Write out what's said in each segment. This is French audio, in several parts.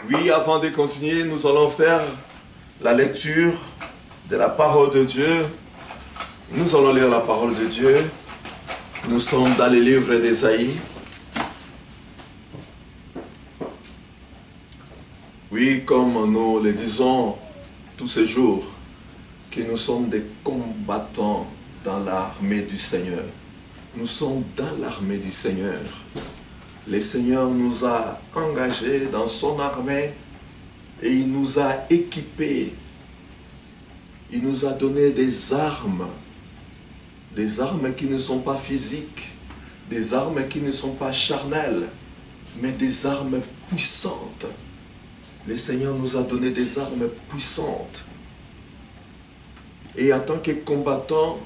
Oui, avant de continuer, nous allons faire la lecture de la parole de Dieu. Nous allons lire la parole de Dieu. Nous sommes dans le livre d'Ésaïe. Oui, comme nous le disons tous ces jours, que nous sommes des combattants dans l'armée du Seigneur. Nous sommes dans l'armée du Seigneur. Le Seigneur nous a engagés dans son armée et il nous a équipés. Il nous a donné des armes qui ne sont pas physiques, des armes qui ne sont pas charnelles, mais des armes puissantes. Le Seigneur nous a donné des armes puissantes. Et en tant que combattants,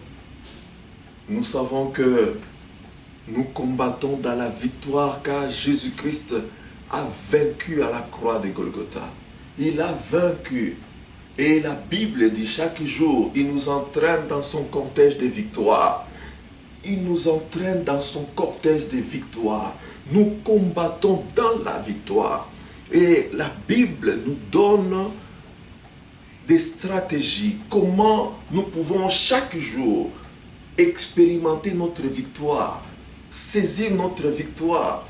nous savons que nous combattons dans la victoire car Jésus-Christ a vaincu à la croix de Golgotha. Il a vaincu. Et la Bible dit chaque jour, il nous entraîne dans son cortège de victoire. Il nous entraîne dans son cortège de victoire. Nous combattons dans la victoire. Et la Bible nous donne des stratégies. Comment nous pouvons chaque jour expérimenter notre victoire, saisir notre victoire.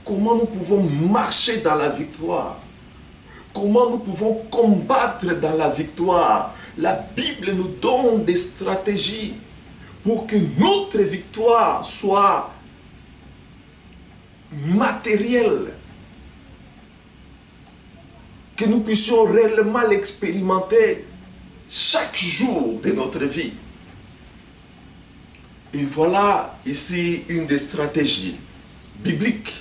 Comment nous pouvons marcher dans la victoire. Comment nous pouvons combattre dans la victoire. La Bible nous donne des stratégies pour que notre victoire soit matérielle. Que nous puissions réellement l'expérimenter chaque jour de notre vie. Et voilà ici une des stratégies bibliques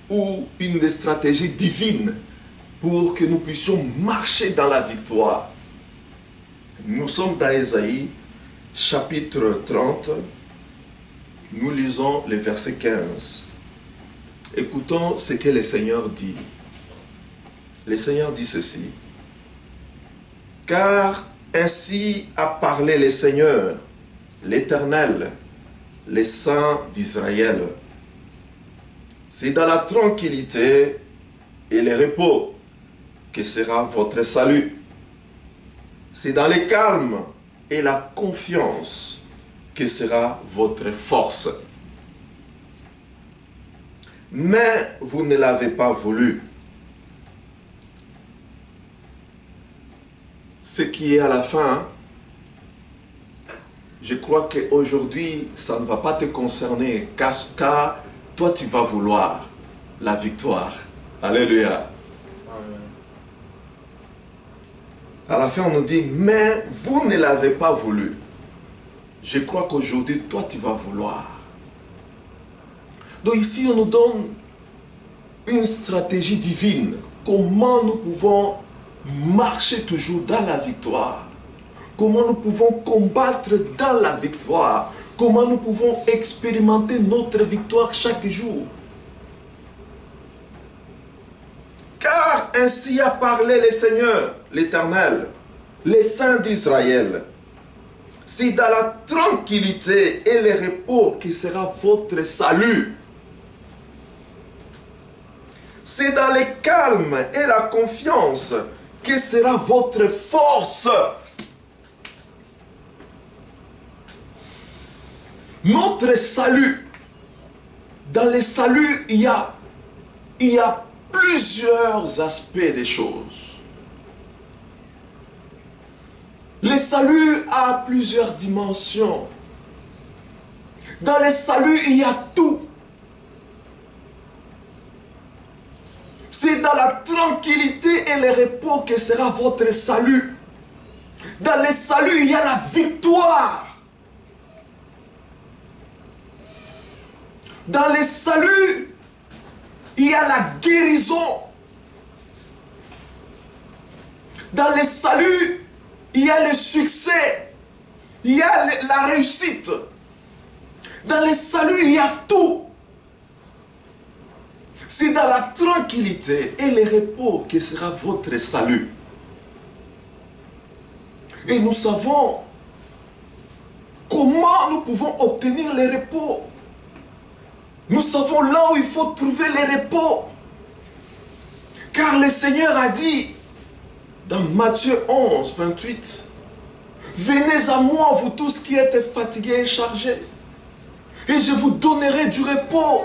ou une des stratégies divines pour que nous puissions marcher dans la victoire. Nous sommes dans Ésaïe, chapitre 30. Nous lisons le verset 15. Écoutons ce que le Seigneur dit. Le Seigneur dit ceci. Car ainsi a parlé le Seigneur, l'Éternel, les saints d'Israël. C'est dans la tranquillité et le repos que sera votre salut. C'est dans le calme et la confiance que sera votre force. Mais vous ne l'avez pas voulu. Ce qui est à la fin, je crois qu'aujourd'hui, ça ne va pas te concerner, car toi, tu vas vouloir la victoire. Alléluia. Amen. À la fin, on nous dit, mais vous ne l'avez pas voulu. Je crois qu'aujourd'hui, toi, tu vas vouloir. Donc ici, on nous donne une stratégie divine. Comment nous pouvons marcher toujours dans la victoire. Comment nous pouvons combattre dans la victoire. Comment nous pouvons expérimenter notre victoire chaque jour. Car ainsi a parlé le Seigneur, l'Éternel, les saints d'Israël. C'est dans la tranquillité et le repos que sera votre salut. C'est dans le calme et la confiance que sera votre force. Notre salut. Dans le salut, il y a plusieurs aspects des choses. Le salut a plusieurs dimensions. Dans le salut, il y a tout. C'est dans la tranquillité et le repos que sera votre salut. Dans le salut, il y a la victoire. Dans le salut, il y a la guérison. Dans le salut, il y a le succès. Il y a la réussite. Dans le salut, il y a tout. C'est dans la tranquillité et le repos que sera votre salut. Et nous savons comment nous pouvons obtenir le repos. Nous savons là où il faut trouver le repos. Car Car le Seigneur a dit dans Matthieu 11, 28, « Venez à moi, vous tous qui êtes fatigués et chargés, et je vous donnerai du repos. »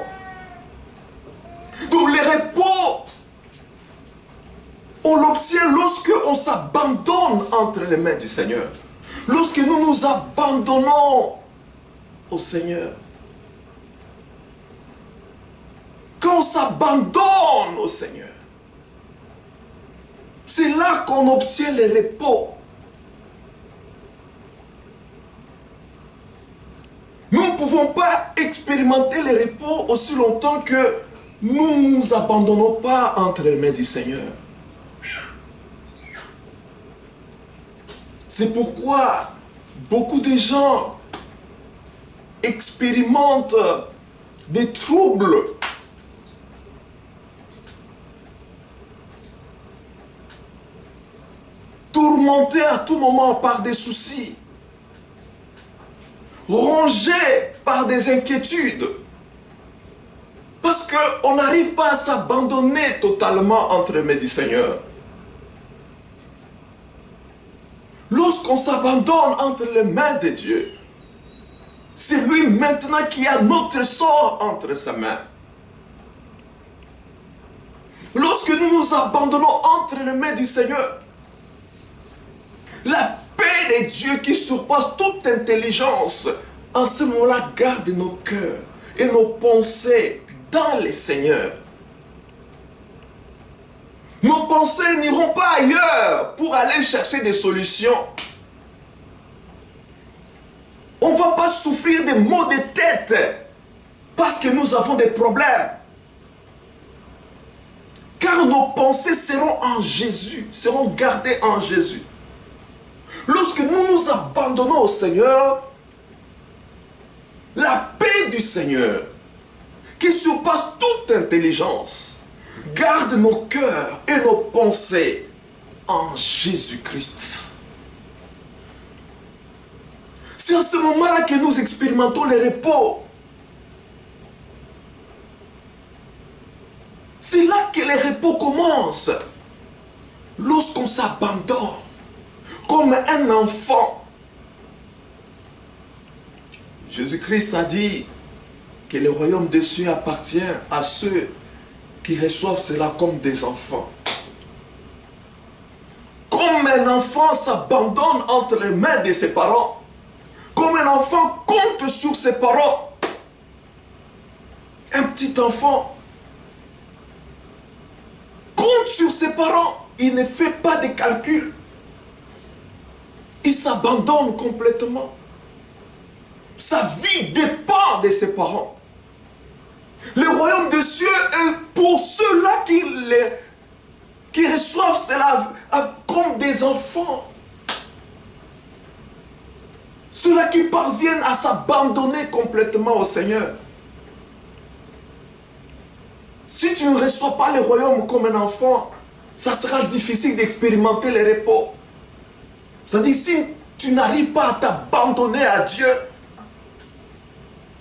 Donc le repos, on l'obtient lorsque on s'abandonne entre les mains du Seigneur. Lorsque nous nous abandonnons au Seigneur. Quand on s'abandonne au Seigneur, c'est là qu'on obtient le repos. Nous ne pouvons pas expérimenter le repos aussi longtemps que nous ne nous abandonnons pas entre les mains du Seigneur. C'est pourquoi beaucoup de gens expérimentent des troubles, tourmentés à tout moment par des soucis, rongés par des inquiétudes, parce qu'on n'arrive pas à s'abandonner totalement entre les mains du Seigneur. Lorsqu'on s'abandonne entre les mains de Dieu, c'est lui maintenant qui a notre sort entre ses mains. Lorsque nous nous abandonnons entre les mains du Seigneur, la paix de Dieu qui surpasse toute intelligence, en ce moment-là, garde nos cœurs et nos pensées dans le Seigneur. Nos pensées n'iront pas ailleurs pour aller chercher des solutions. On ne va pas souffrir des maux de tête parce que nous avons des problèmes. Car nos pensées seront en Jésus, seront gardées en Jésus. Lorsque nous nous abandonnons au Seigneur, la paix du Seigneur, qui surpasse toute intelligence, garde nos cœurs et nos pensées en Jésus-Christ. C'est à ce moment-là que nous expérimentons le repos. C'est là que le repos commence. Lorsqu'on s'abandonne comme un enfant. Jésus-Christ a dit que le royaume des cieux appartient à ceux qui reçoivent cela comme des enfants. Comme un enfant s'abandonne entre les mains de ses parents, comme un enfant compte sur ses parents, un petit enfant compte sur ses parents, il ne fait pas de calcul, il s'abandonne complètement. Sa vie dépend de ses parents. Le royaume des cieux est pour ceux-là qui reçoivent cela comme des enfants. Ceux-là qui parviennent à s'abandonner complètement au Seigneur. Si tu ne reçois pas le royaume comme un enfant, ça sera difficile d'expérimenter le repos. C'est-à-dire, si tu n'arrives pas à t'abandonner à Dieu,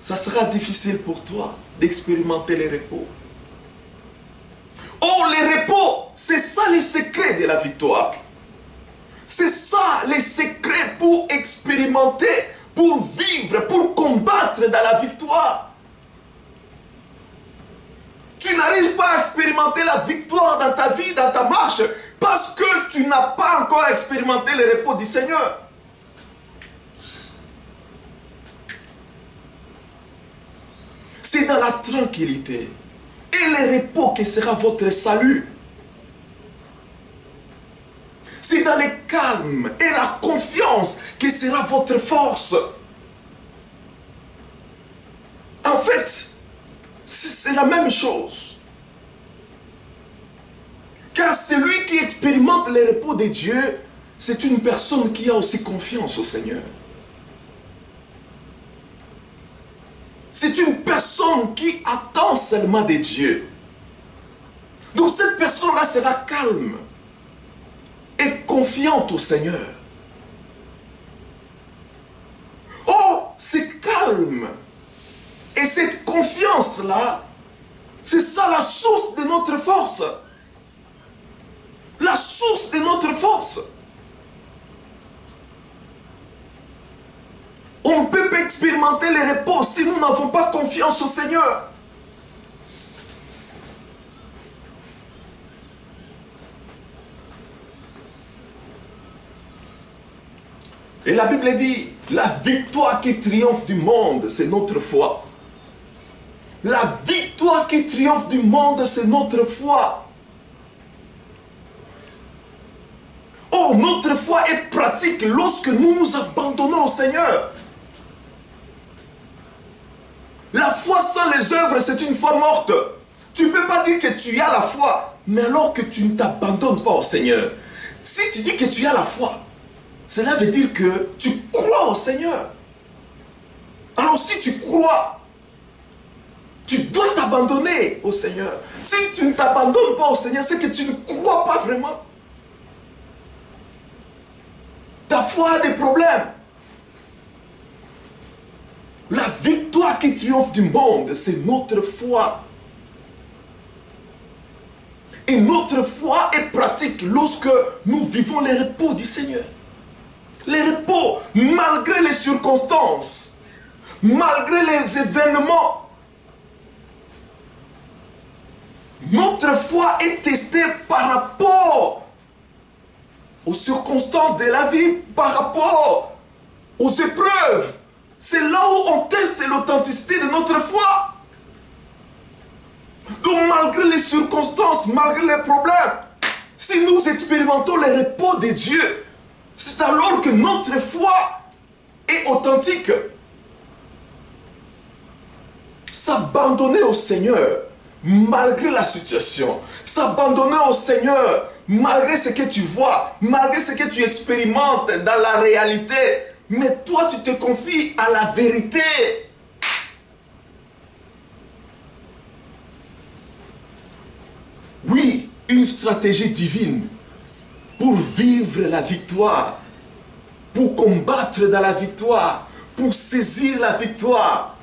ça sera difficile pour toi d'expérimenter le repos. Oh, le repos, c'est ça le secret de la victoire. C'est ça le secret pour expérimenter, pour vivre, pour combattre dans la victoire. Tu n'arrives pas à expérimenter la victoire dans ta vie, dans ta marche, parce que tu n'as pas encore expérimenté le repos du Seigneur. C'est dans la tranquillité et le repos que sera votre salut. C'est dans le calme et la confiance que sera votre force. En fait, c'est la même chose. Car celui qui expérimente le repos de Dieu, c'est une personne qui a aussi confiance au Seigneur. C'est une personne qui attend seulement de Dieu. Donc cette personne-là sera calme et confiante au Seigneur. Oh, c'est calme. Et cette confiance-là, c'est ça la source de notre force. la source de notre force. On ne peut pas expérimenter le repos si nous n'avons pas confiance au Seigneur. Et la Bible dit, la victoire qui triomphe du monde, c'est notre foi. La victoire qui triomphe du monde, c'est notre foi. Or, notre foi est pratique lorsque nous nous abandonnons au Seigneur. La foi sans les œuvres, c'est une foi morte. Tu ne peux pas dire que tu as la foi, mais alors que tu ne t'abandonnes pas au Seigneur. Si tu dis que tu as la foi, cela veut dire que tu crois au Seigneur. Alors si tu crois, tu dois t'abandonner au Seigneur. Si tu ne t'abandonnes pas au Seigneur, c'est que tu ne crois pas vraiment. Ta foi a des problèmes. La victoire qui triomphe du monde, c'est notre foi. Et notre foi est pratique lorsque nous vivons les repos du Seigneur. Les repos, malgré les circonstances, malgré les événements. Notre foi est testée par rapport aux circonstances de la vie, par rapport aux épreuves. C'est là où on teste l'authenticité de notre foi. Donc malgré les circonstances, malgré les problèmes, si nous expérimentons le repos de Dieu, c'est alors que notre foi est authentique. S'abandonner au Seigneur, malgré la situation, s'abandonner au Seigneur, malgré ce que tu vois, malgré ce que tu expérimentes dans la réalité, mais toi tu te confies à la vérité. Oui, une stratégie divine pour vivre la victoire, pour combattre dans la victoire, pour saisir la victoire.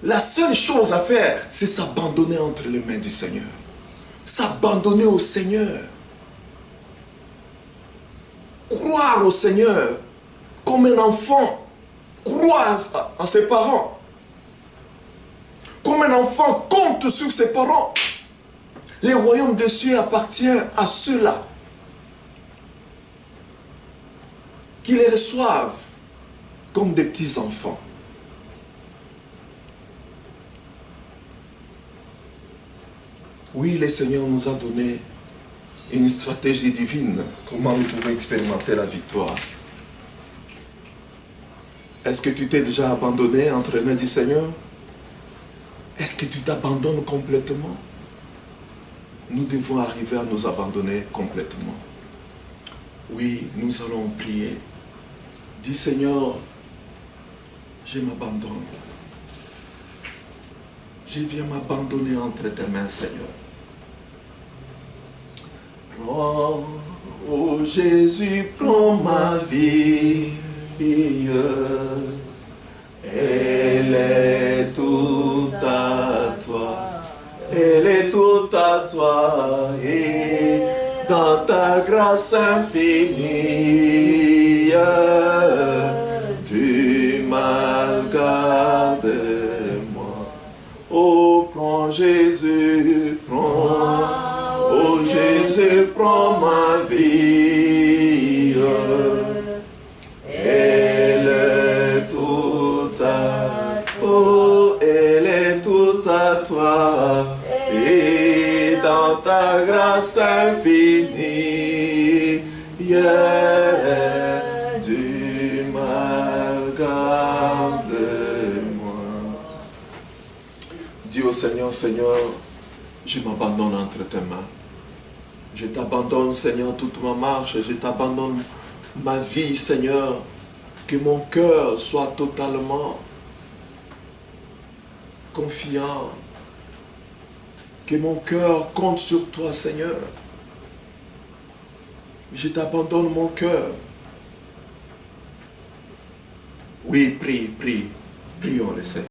La seule chose à faire, c'est s'abandonner entre les mains du Seigneur. S'abandonner au Seigneur. Croire au Seigneur comme un enfant. Croire à ses parents. Comme un enfant compte sur ses parents. Le royaume des cieux appartient à ceux-là qui les reçoivent comme des petits enfants. Oui, le Seigneur nous a donné une stratégie divine. Comment nous pouvons expérimenter la victoire? Est-ce que tu t'es déjà abandonné entre les mains du Seigneur? Est-ce que tu t'abandonnes complètement? Nous devons arriver à nous abandonner complètement. Oui, nous allons prier. Dis Seigneur, je m'abandonne. Je viens m'abandonner entre tes mains, Seigneur. Prends, oh Jésus, prends ma vie. Elle est toute à toi. Elle est toute à toi. Et dans ta grâce infinie, tu m'as gardé. Oh, prends Jésus, prends. Oh, Jésus, prends ma vie. Elle est toute à toi. Oh, elle est toute à toi. Et dans ta grâce infinie, tu m'as gardé. Dis au Seigneur, Seigneur, je m'abandonne entre tes mains. Je t'abandonne, Seigneur, toute ma marche. Je t'abandonne ma vie, Seigneur. Que mon cœur soit totalement confiant. Que mon cœur compte sur toi, Seigneur. Je t'abandonne mon cœur. Oui, prie, prie. Prions le Seigneur.